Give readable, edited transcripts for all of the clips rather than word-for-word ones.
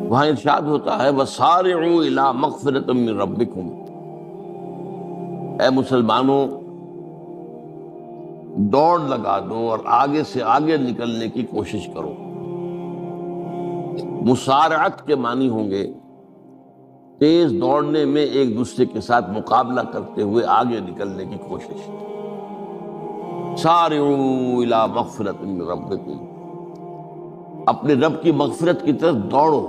وہاں ارشاد ہوتا ہے وَسَارِعُوا إِلَىٰ مَغْفِرَةٍ مِّن رَبِّكُمْ، اے مسلمانوں دوڑ لگا دو اور آگے سے آگے نکلنے کی کوشش کرو۔ مسارعت کے معنی ہوں گے تیز دوڑنے میں ایک دوسرے کے ساتھ مقابلہ کرتے ہوئے آگے نکلنے کی کوشش۔ سارعوا الی مغفرۃ من ربکم، اپنے رب کی مغفرت کی طرف دوڑو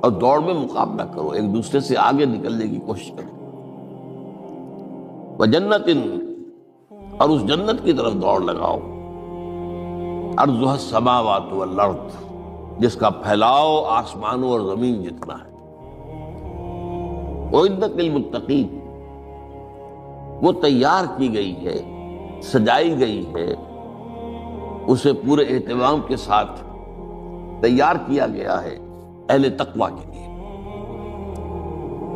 اور دوڑ میں مقابلہ کرو، ایک دوسرے سے آگے نکلنے کی کوشش کرو۔ وجنت، اور اس جنت کی طرف دوڑ لگاؤ، عرضها السماوات والارض، جس کا پھیلاؤ آسمانوں اور زمین جتنا ہے۔ اعدت للمتقین، وہ تیار کی گئی ہے، سجائی گئی ہے، اسے پورے اہتمام کے ساتھ تیار کیا گیا ہے اہل تقویٰ کے لیے۔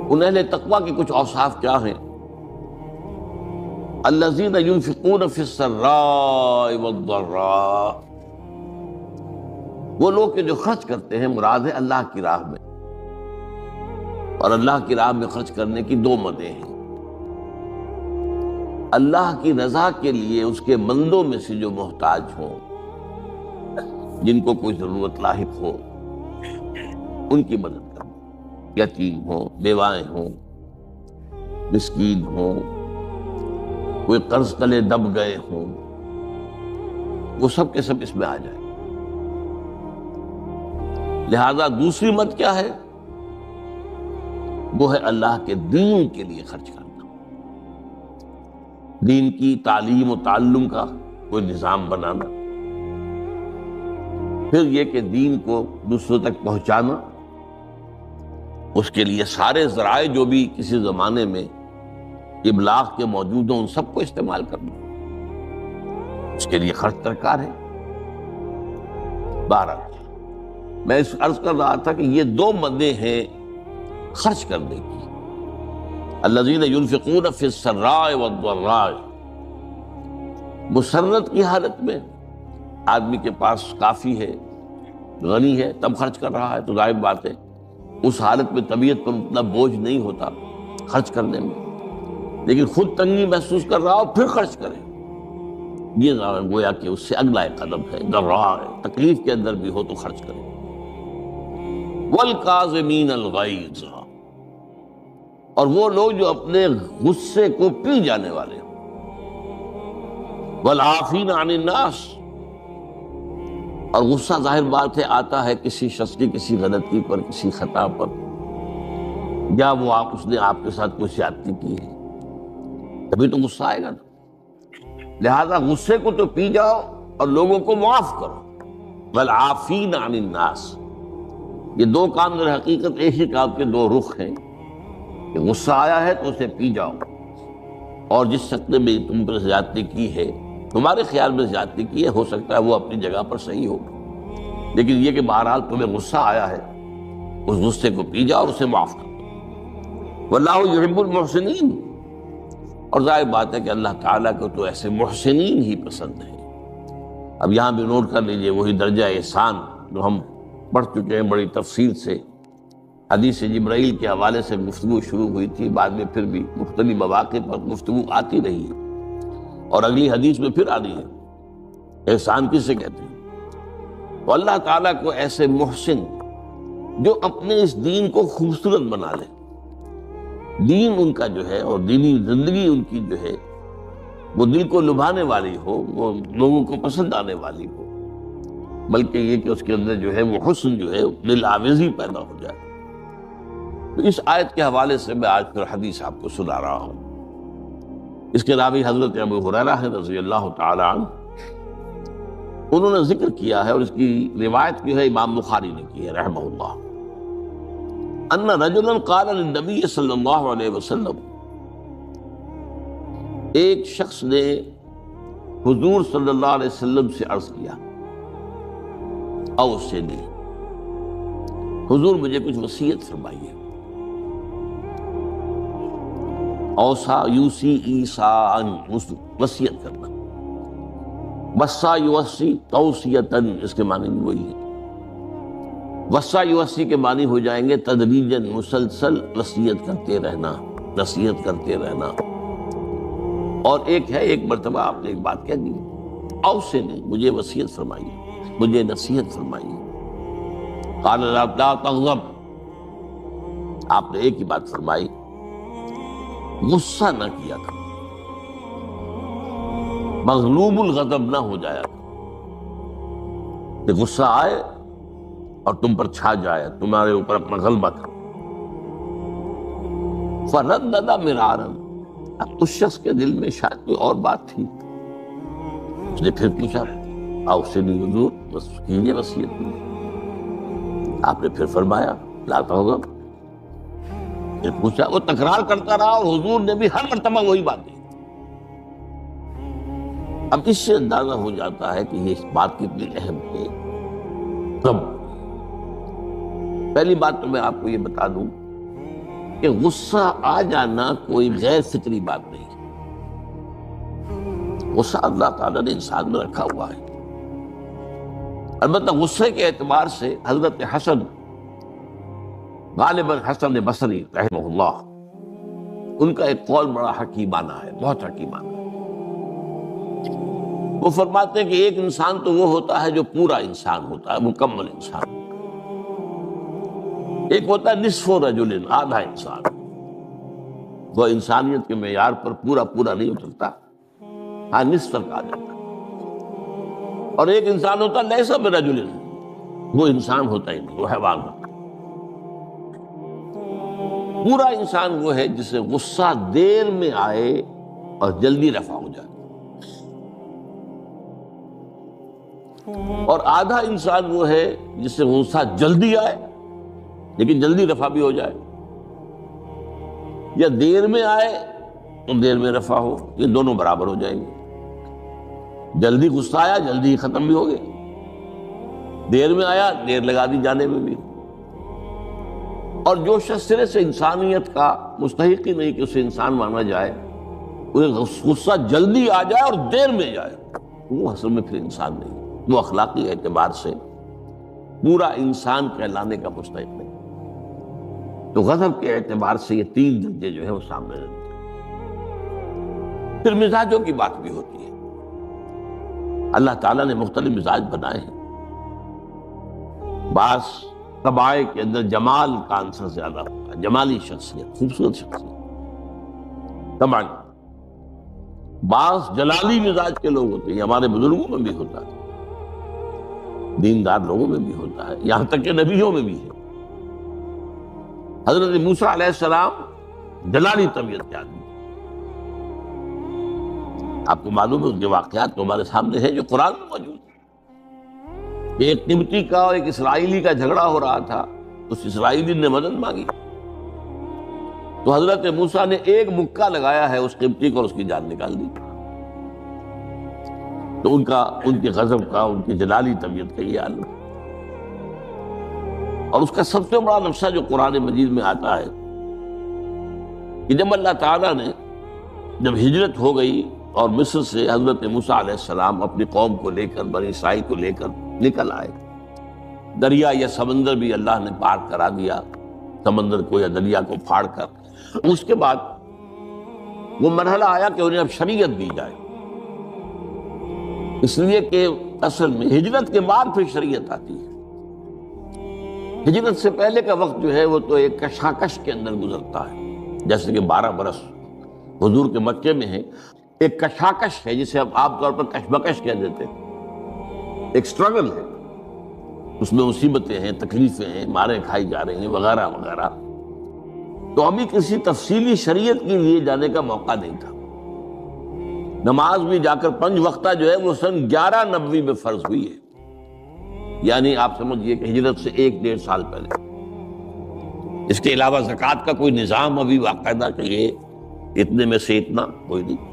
ان اہل تقویٰ کے کچھ اوصاف کیا ہیں؟ الذین ينفقون فی السراء والضراء، وہ لوگ کہ جو خرچ کرتے ہیں، مراد ہے اللہ کی راہ میں، اور اللہ کی راہ میں خرچ کرنے کی دو مدیں ہیں۔ اللہ کی رضا کے لیے اس کے بندوں میں سے جو محتاج ہوں، جن کو کوئی ضرورت لاحق ہو، ان کی مدد کرنا، یتیم ہوں، بیوائیں ہوں، مسکین ہوں، کوئی قرض تلے دب گئے ہوں، وہ سب کے سب اس میں آ جائے۔ لہذا دوسری مد کیا ہے؟ وہ ہے اللہ کے دین کے لیے خرچ کرنا، دین کی تعلیم و تعلم کا کوئی نظام بنانا، پھر یہ کہ دین کو دوسروں تک پہنچانا، اس کے لیے سارے ذرائع جو بھی کسی زمانے میں ابلاغ کے موجود ہوں ان سب کو استعمال کرنا، اس کے لیے خرچ درکار ہے۔ بہرحال میں اس عرض کر رہا تھا کہ یہ دو مدیں ہیں خرچ کرنے کی۔ الذین ينفقون فی السراء والضراء، مسرت کی حالت میں آدمی کے پاس کافی ہے، غنی ہے، تب خرچ کر رہا ہے تو ظاہر بات ہے اس حالت میں طبیعت پر اتنا بوجھ نہیں ہوتا خرچ کرنے میں، لیکن خود تنگی محسوس کر رہا ہو پھر خرچ کرے، یہ گویا کہ اس سے اگلا ایک قدم ہے، ضراء ہے، تکلیف کے اندر بھی ہو تو خرچ کرے۔ والکاظمین الغیظ، اور وہ لوگ جو اپنے غصے کو پی جانے والے ہیں۔ والعافین عن الناس، اور غصہ ظاہر بات ہے آتا ہے کسی شخص کی کسی غلطی پر، کسی خطا پر، یا وہ اس نے آپ کے ساتھ کوئی زیادتی کی ہے، تبھی تو غصہ آئے گا نا۔ لہذا غصے کو تو پی جاؤ اور لوگوں کو معاف کرو۔ والعافین عن الناس، یہ دو کام در حقیقت ایک ہی کام کے دو رخ ہیں، کہ غصہ آیا ہے تو اسے پی جاؤ، اور جس شخص نے بھی تم پر زیادتی کی ہے، تمہارے خیال میں زیادتی کی ہے، ہو سکتا ہے وہ اپنی جگہ پر صحیح ہو، لیکن یہ کہ بہرحال تمہیں غصہ آیا ہے، اس غصے کو پی جاؤ اور اسے معاف کرو۔ واللہ یحب المحسنین، اور ظاہر بات ہے کہ اللہ تعالیٰ کو تو ایسے محسنین ہی پسند ہے۔ اب یہاں بھی نوٹ کر لیجئے وہی درجہ احسان جو ہم پڑھ چکے ہیں بڑی تفصیل سے، حدیث جبرائیل کے حوالے سے گفتگو شروع ہوئی تھی، بعد میں پھر بھی مختلف مواقع پر گفتگو آتی رہی ہے، اور اگلی حدیث میں پھر آ رہی ہے احسان کسے کہتے ہیں۔ تو اللہ تعالیٰ کو ایسے محسن جو اپنے اس دین کو خوبصورت بنا لے، دین ان کا جو ہے اور دینی زندگی ان کی جو ہے وہ دل کو لبھانے والی ہو، وہ لوگوں کو پسند آنے والی ہو، بلکہ یہ کہ اس کے اندر جو ہے وہ حسن جو ہے دل آویزی پیدا ہو جائے۔ تو اس آیت کے حوالے سے میں آج پھر حدیث آپ کو سنا رہا ہوں۔ اس کے راوی حضرت ابو ہریرہ ہے رضی اللہ تعالی عنہ، انہوں نے ذکر کیا ہے اور اس کی روایت جو ہے امام بخاری نے کی ہے رحمہ اللہ، ان رجلا قال للنبی صلی اللہ علیہ وسلم، ایک شخص نے حضور صلی اللہ علیہ وسلم سے عرض کیا، اوصنی، حضور مجھے کچھ وصیت فرمائیے۔ اوصا یوسی ایسان، وصیت کرنا، وصا یوصی توصیتن، اس کے معنی بھی وہی ہے۔ وصا یوصی کے معنی ہو جائیں گے تدریجاً مسلسل وصیت کرتے رہنا، نصیحت کرتے رہنا۔ اور ایک ہے، ایک مرتبہ آپ نے ایک بات کہہ دی، اوصی نہیں، مجھے وصیت فرمائیے، مجھے نصیحت فرمائیے۔ قال لا تغضب، آپ نے ایک ہی بات فرمائی، غصہ نہ کیا کرو، مغلوب الغضب نہ ہو جایا کرو کہ غصہ آئے اور تم پر چھا جائے، تمہارے اوپر اپنا غلبہ کرو۔ فردد مرارا، اب اس شخص کے دل میں شاید کوئی اور بات تھی، اس نے پھر پوچھا، اوصنی حضور، بس کیجیے وصیت میں۔ آپ نے پھر فرمایا لا تغضب۔ پھر پوچھا، وہ تکرار کرتا رہا اور حضور نے بھی ہر مرتبہ وہی بات دی۔ اب اس سے اندازہ ہو جاتا ہے کہ یہ بات کتنی اہم ہے۔ تب پہلی بات تو میں آپ کو یہ بتا دوں کہ غصہ آ جانا کوئی غیر فطری بات نہیں، غصہ اللہ تعالیٰ نے انسان میں رکھا ہوا ہے۔ البتہ غصے کے اعتبار سے حضرت حسن، غالباً حسن بصری رحمہ اللہ، ان کا ایک قول بڑا حکیمانہ ہے، بہت حکیمانہ ہے۔ وہ فرماتے ہیں کہ ایک انسان تو وہ ہوتا ہے جو پورا انسان ہوتا ہے، مکمل انسان، ایک ہوتا ہے نصف رجل، آدھا انسان، وہ انسانیت کے معیار پر پورا نہیں اترتا، ہاں نصف تک آ جاتا ہے۔ اور ایک انسان ہوتا ہے لیس برجل، وہ انسان ہوتا ہی نہیں، وہ حیوان ہوتا ہے۔ پورا انسان وہ ہے جسے غصہ دیر میں آئے اور جلدی رفع ہو جائے، اور آدھا انسان وہ ہے جسے غصہ جلدی آئے لیکن جلدی رفع بھی ہو جائے، یا دیر میں آئے تو دیر میں رفع ہو، یہ دونوں برابر ہو جائیں گے۔ جلدی غصہ آیا جلدی ختم بھی ہو گیا، دیر میں آیا دیر لگا دی جانے میں بھی۔ اور جو شخص سرے سے انسانیت کا مستحق ہی نہیں کہ اسے انسان مانا جائے، غصہ جلدی آ جائے اور دیر میں جائے، وہ اصل میں پھر انسان نہیں، وہ اخلاقی اعتبار سے پورا انسان کہلانے کا مستحق نہیں۔ تو غضب کے اعتبار سے یہ تین درجے جو ہے وہ سامنے رہتے ہیں۔ پھر مزاجوں کی بات بھی ہوتی ہے، اللہ تعالیٰ نے مختلف مزاج بنائے ہیں۔ بعض طبائع کے اندر جمال کا عنصر زیادہ ہوتا ہے، جمالی شخصیت، خوبصورت شخصیت طبعاً۔ بعض جلالی مزاج کے لوگ ہوتے ہیں، ہمارے بزرگوں میں بھی ہوتا ہے، دیندار لوگوں میں بھی ہوتا ہے، یہاں تک کہ نبیوں میں بھی ہے۔ حضرت موسیٰ علیہ السلام جلالی طبیعت کے آدمی، آپ کو معلوم ہے اس کے واقعات تو ہمارے سامنے ہیں جو قرآن میں موجود ہیں۔ ایک قبطی کا اور ایک اسرائیلی کا جھگڑا ہو رہا تھا، اس اسرائیلی نے مدد مانگی تو حضرت موسیٰ نے ایک مکہ لگایا ہے اس قبطی کو اور اس کی جان نکال دی۔ تو ان کے غضب کا، ان کی جلالی طبیعت کا یہ عالم۔ اور اس کا سب سے بڑا نقشہ جو قرآن مجید میں آتا ہے کہ جب اللہ تعالیٰ نے جب ہجرت ہو گئی اور مصر سے حضرت موسیٰ علیہ السلام اپنی قوم کو لے کر، بنی اسرائیل کو لے کر نکل آئے، دریا یا سمندر بھی اللہ نے پار کرا دیا، سمندر کو یا دریا کو پھاڑ کر۔ اس کے بعد وہ مرحلہ آیا کہ انہیں اب شریعت دی جائے، اس لیے کہ اصل میں ہجرت کے بعد پھر شریعت آتی ہے۔ ہجرت سے پہلے کا وقت جو ہے وہ تو ایک کشاکش کے اندر گزرتا ہے، جیسے کہ 12 برس حضور کے مکے میں ہے، ایک کشاکش ہے جسے ہم عام طور پر کشمکش کہہ دیتے ہیں، ایک سٹرگل ہے، اس میں مصیبتیں ہیں، تکلیفیں ہیں، مارے کھائی جا رہی ہیں وغیرہ وغیرہ۔ تو ابھی کسی تفصیلی شریعت کے لیے جانے کا موقع نہیں تھا۔ نماز بھی جا کر 5 وقتہ جو ہے وہ سن 1190 میں فرض ہوئی ہے، یعنی آپ سمجھئے کہ ہجرت سے 1-1.5 سال پہلے۔ اس کے علاوہ زکوٰۃ کا کوئی نظام ابھی باقاعدہ کہ یہ اتنے میں سے اتنا کوئی نہیں۔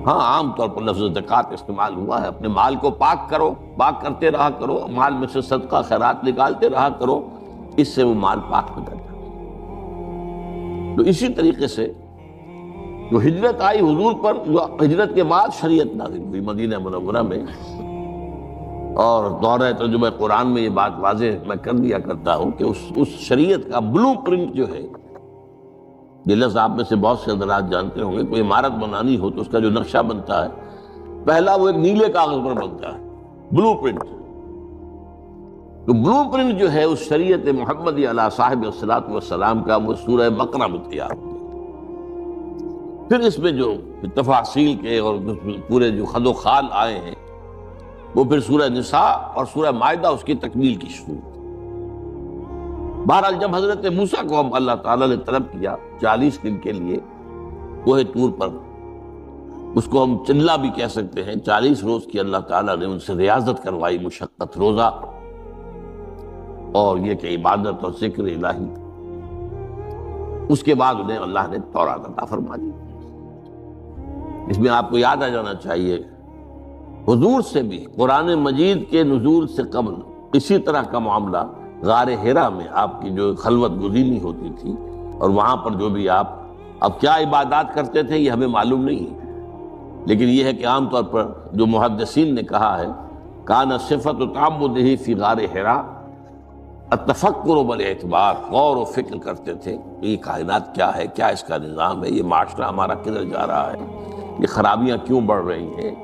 ہاں عام طور پر لفظ زکوٰۃ استعمال ہوا ہے، اپنے مال کو پاک کرو، پاک کرتے رہا کرو، مال میں سے صدقہ خیرات نکالتے رہا کرو، اس سے وہ مال پاک ہو جاتا ہے۔ تو اسی طریقے سے جو ہجرت آئی حضور پر، ہجرت کے بعد شریعت نازل ہوئی مدینہ منورہ میں، اور دورہ ترجمہ قرآن میں یہ بات واضح میں کر دیا کرتا ہوں کہ اس شریعت کا بلو پرنٹ جو ہے، یہ لفظ آپ میں سے بہت سے حضرات جانتے ہوں گے، کوئی عمارت بنانی ہو تو اس کا جو نقشہ بنتا ہے پہلا وہ ایک نیلے کاغذ پر بنتا ہے، بلو پرنٹ۔ تو بلو پرنٹ جو ہے اس شریعت محمدی علیہ صاحب الصلاۃ والسلام کا، وہ سورہ بقرہ میں تیار ہوتا ہے۔ پھر اس میں جو تفاصیل کے اور پورے جو خد و خال آئے ہیں وہ پھر سورہ نساء اور سورہ مائدہ اس کی تکمیل کی شروع۔ بہرحال جب حضرت موسیٰ کو ہم اللہ تعالیٰ نے طلب کیا 40 دن کے لیے کوہ طور پر، اس کو ہم چلہ بھی کہہ سکتے ہیں، 40 روز کی اللہ تعالیٰ نے ان سے ریاضت کروائی، مشقت، روزہ اور یہ کہ عبادت اور ذکر الہی۔ اس کے بعد انہیں اللہ نے تورات عطا فرما دی۔ اس میں آپ کو یاد آ جانا چاہیے حضور سے بھی قرآن مجید کے نزول سے قبل اسی طرح کا معاملہ غار حرا میں آپ کی جو خلوت گزینی ہوتی تھی، اور وہاں پر جو بھی آپ اب کیا عبادات کرتے تھے یہ ہمیں معلوم نہیں ہے، لیکن یہ ہے کہ عام طور پر جو محدثین نے کہا ہے کان صفت تعبدہ فی غار حرا التفکر بالاعتبار، غور و فکر کرتے تھے یہ کائنات کیا ہے، کیا اس کا نظام ہے، یہ معاشرہ ہمارا کدھر جا رہا ہے، یہ خرابیاں کیوں بڑھ رہی ہیں،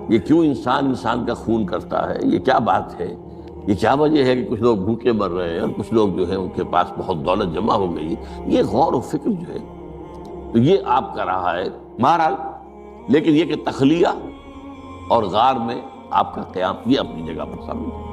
یہ کیوں انسان کا خون کرتا ہے، یہ کیا بات ہے، یہ کیا وجہ ہے کہ کچھ لوگ بھوکے مر رہے ہیں اور کچھ لوگ جو ہیں ان کے پاس بہت دولت جمع ہو گئی۔ یہ غور و فکر جو ہے تو یہ آپ کا رہا ہے بہرحال، لیکن یہ کہ تخلیہ اور غار میں آپ کا قیام یہ اپنی جگہ پر ثابت ہے۔